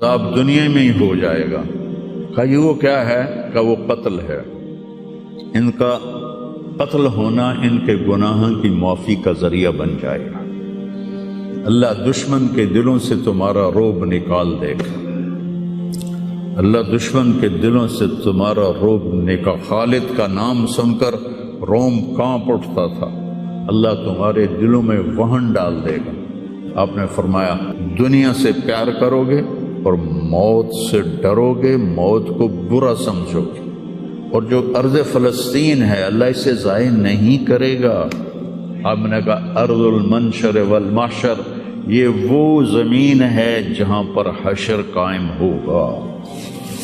عذاب دنیا میں ہی ہو جائے گا۔ کہا یہ وہ کیا ہے؟ کہ وہ قتل ہے، ان کا قتل ہونا ان کے گناہوں کی معافی کا ذریعہ بن جائے گا۔ اللہ دشمن کے دلوں سے تمہارا رعب نکال دے گا، اللہ دشمن کے دلوں سے تمہارا رعب نکال۔ خالد کا نام سن کر روم کانپ اٹھتا تھا، اللہ تمہارے دلوں میں وہن ڈال دے گا۔ آپ نے فرمایا دنیا سے پیار کرو گے اور موت سے ڈرو گے، موت کو برا سمجھو گے، اور جو ارض فلسطین ہے اللہ اسے ضائع نہیں کرے گا۔ آپ نے کہا ارض المنشر والمحشر، یہ وہ زمین ہے جہاں پر حشر قائم ہوگا۔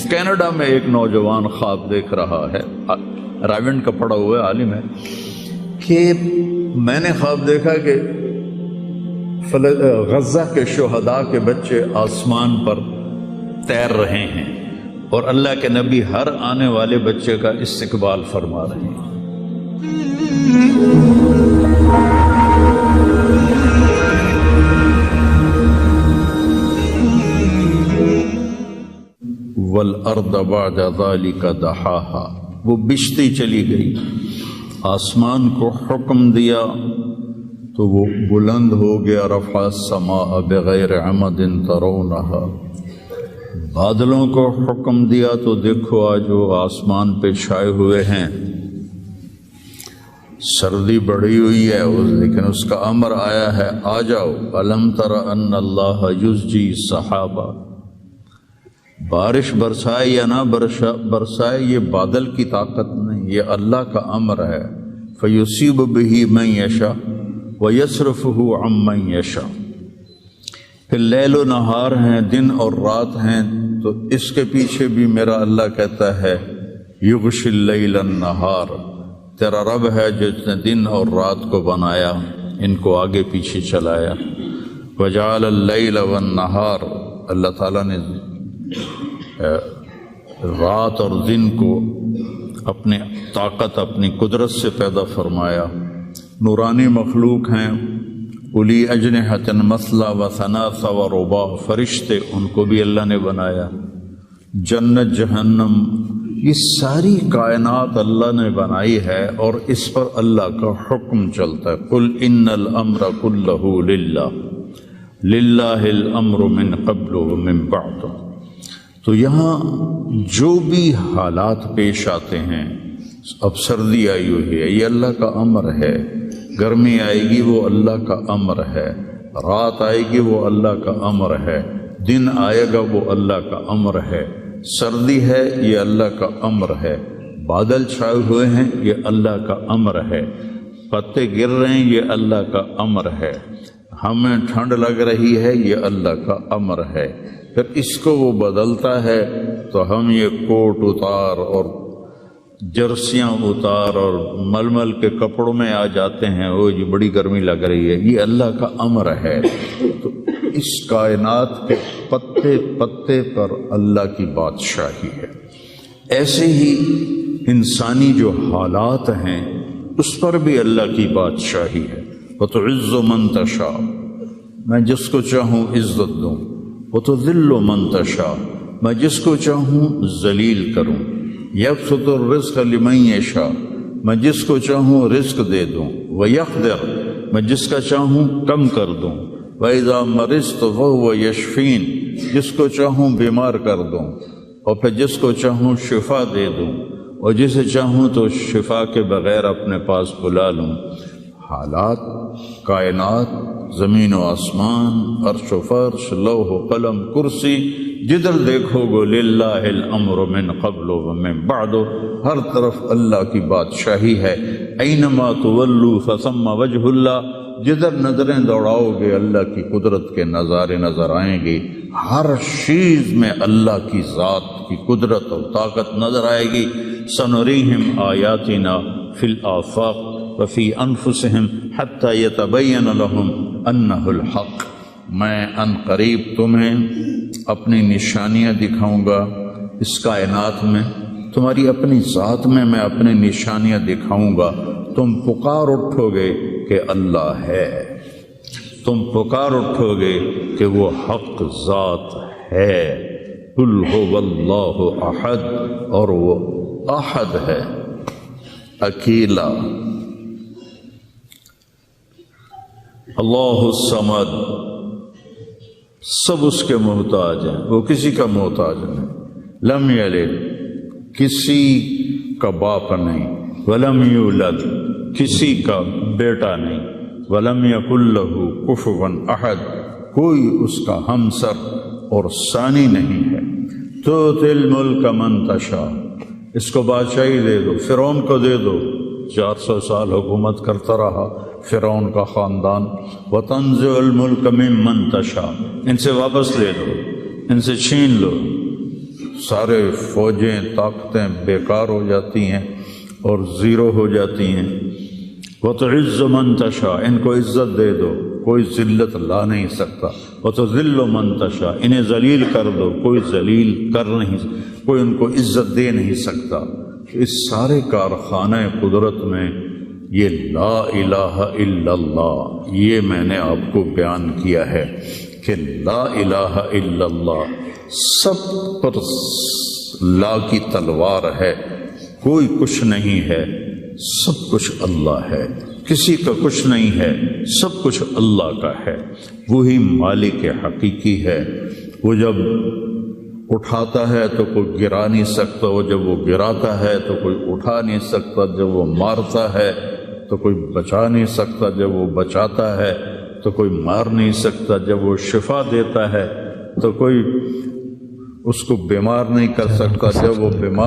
کینیڈا میں ایک نوجوان خواب دیکھ رہا ہے، رائیونڈ کا پڑھا ہوا عالم ہے، کہ میں نے خواب دیکھا کہ غزہ کے شہداء کے بچے آسمان پر تیر رہے ہیں اور اللہ کے نبی ہر آنے والے بچے کا استقبال فرما رہے ہیں۔ وَالْأَرْضَ بَعْدَ ذَلِكَ دَحَاهَا، وہ بچھتی چلی گئی، آسمان کو حکم دیا تو وہ بلند ہو گیا۔ رفع السماء بغیر عمد ترونها، بادلوں کو حکم دیا تو دیکھو آج وہ آسمان پہ چھائے ہوئے ہیں۔ سردی بڑھی ہوئی ہے لیکن اس کا امر آیا ہے آ جاؤ۔ الم تر ان اللہ یزجی السحابہ، بارش برسائے یا نہ برسائے یہ بادل کی طاقت نہیں، یہ اللہ کا امر ہے۔ فیصیب بہ من یشاء ویصرفہ عن من یشاء، پھر لیل و نہار ہیں، دن اور رات ہیں، تو اس کے پیچھے بھی میرا اللہ کہتا ہے یغشی اللیل النہار، تیرا رب ہے جس نے دن اور رات کو بنایا، ان کو آگے پیچھے چلایا۔ وجعل اللیل والنہار، اللہ تعالیٰ نے رات اور دن کو اپنے طاقت اپنی قدرت سے پیدا فرمایا۔ نورانی مخلوق ہیں، الی اجنحۃ مثلا و ثناث و رباع، فرشتے ان کو بھی اللہ نے بنایا۔ جنت جہنم، یہ ساری کائنات اللہ نے بنائی ہے اور اس پر اللہ کا حکم چلتا ہے۔ قل ان الامر کلہ للہ، للہ الامر من قبل ومن بعد۔ تو یہاں جو بھی حالات پیش آتے ہیں، اب سردی آئی ہوئی ہے یہ اللہ کا امر ہے، گرمی آئے گی وہ اللہ کا امر ہے، رات آئے گی وہ اللہ کا امر ہے، دن آئے گا وہ اللہ کا امر ہے، سردی ہے یہ اللہ کا امر ہے، بادل چھائے ہوئے ہیں یہ اللہ کا امر ہے، پتے گر رہے ہیں یہ اللہ کا امر ہے، ہمیں ٹھنڈ لگ رہی ہے یہ اللہ کا امر ہے۔ پھر اس کو وہ بدلتا ہے تو ہم یہ کوٹ اتار اور جرسیاں اتار اور ململ کے کپڑوں میں آ جاتے ہیں، وہ جی بڑی گرمی لگ رہی ہے، یہ اللہ کا امر ہے۔ تو اس کائنات کے پتے پتے پر اللہ کی بادشاہی ہے۔ ایسے ہی انسانی جو حالات ہیں اس پر بھی اللہ کی بادشاہی ہے۔ وَتُعِزُّ مَن تَشَاءُ، میں جس کو چاہوں عزت دوں، وَتُذِلُّ مَن تَشَاءُ، میں جس کو چاہوں ذلیل کروں، یبسط الرزق لمن یشاء، میں جس کو چاہوں رزق دے دوں، ویقدر، میں جس کا چاہوں کم کر دوں، وَإِذَا مَرِضْتُ فَهُوَ يَشْفِينِ، جس کو چاہوں بیمار کر دوں، اور پھر جس کو چاہوں شفا دے دوں، اور جسے چاہوں تو شفا کے بغیر اپنے پاس بلا لوں۔ حالات، کائنات، زمین و آسمان، عرش و فرش، لوح و قلم، کرسی، جدھر دیکھو گو للہ الامر من قبل و من بعد، ہر طرف اللہ کی بادشاہی ہے۔ اینما تولوا فثم وجہ اللہ، جدھر نظریں دوڑاؤ گے اللہ کی قدرت کے نظارے نظر آئیں گے، ہر چیز میں اللہ کی ذات کی قدرت اور طاقت نظر آئے گی۔ سنریہم آیاتنا فی الآفاق وفی انفسہم حتی یتبین لہم انہ الحق، میں ان قریب تمہیں اپنی نشانیاں دکھاؤں گا اس کائنات میں، تمہاری اپنی ذات میں میں اپنی نشانیاں دکھاؤں گا، تم پکار اٹھو گے کہ اللہ ہے، تم پکار اٹھو گے کہ وہ حق ذات ہے، قل هو اللہ احد، اور وہ احد ہے، اکیلا۔ اللہ الصمد، سب اس کے محتاج ہیں، وہ کسی کا محتاج نہیں۔ لم یلد، کسی کا باپ نہیں، ولم یولد، کسی کا بیٹا نہیں، ولم یکن لہ کفوا احد، کوئی اس کا ہمسر اور ثانی نہیں ہے۔ تؤتی الملک من تشاء، اس کو بادشاہی دے دو، فرعون کو دے دو، 400 سال حکومت کرتا رہا فرعون کا خاندان۔ وتنزع الملک ممن تشاء، ان سے واپس لے دو، ان سے چھین لو، سارے فوجیں طاقتیں بیکار ہو جاتی ہیں اور زیرو ہو جاتی ہیں۔ وتعز من تشاء، ان کو عزت دے دو، کوئی ذلت لا نہیں سکتا۔ وتذل من تشاء، انہیں ذلیل کر دو، کوئی ذلیل کر نہیں، کوئی ان کو عزت دے نہیں سکتا۔ اس سارے کارخانہ قدرت میں یہ لا الہ الا اللہ، یہ میں نے آپ کو بیان کیا ہے کہ لا الہ الا اللہ سب پر لا کی تلوار ہے، کوئی کچھ نہیں ہے، سب کچھ اللہ ہے، کسی کا کچھ نہیں ہے، سب کچھ اللہ کا ہے۔ وہی مالک حقیقی ہے، وہ جب اٹھاتا ہے تو کوئی گرا نہیں سکتا، وہ جب وہ گراتا ہے تو کوئی اٹھا نہیں سکتا، جب وہ مارتا ہے تو کوئی بچا نہیں سکتا، جب وہ بچاتا ہے تو کوئی مار نہیں سکتا، جب وہ شفا دیتا ہے تو کوئی اس کو بیمار نہیں کر سکتا، جب وہ بیمار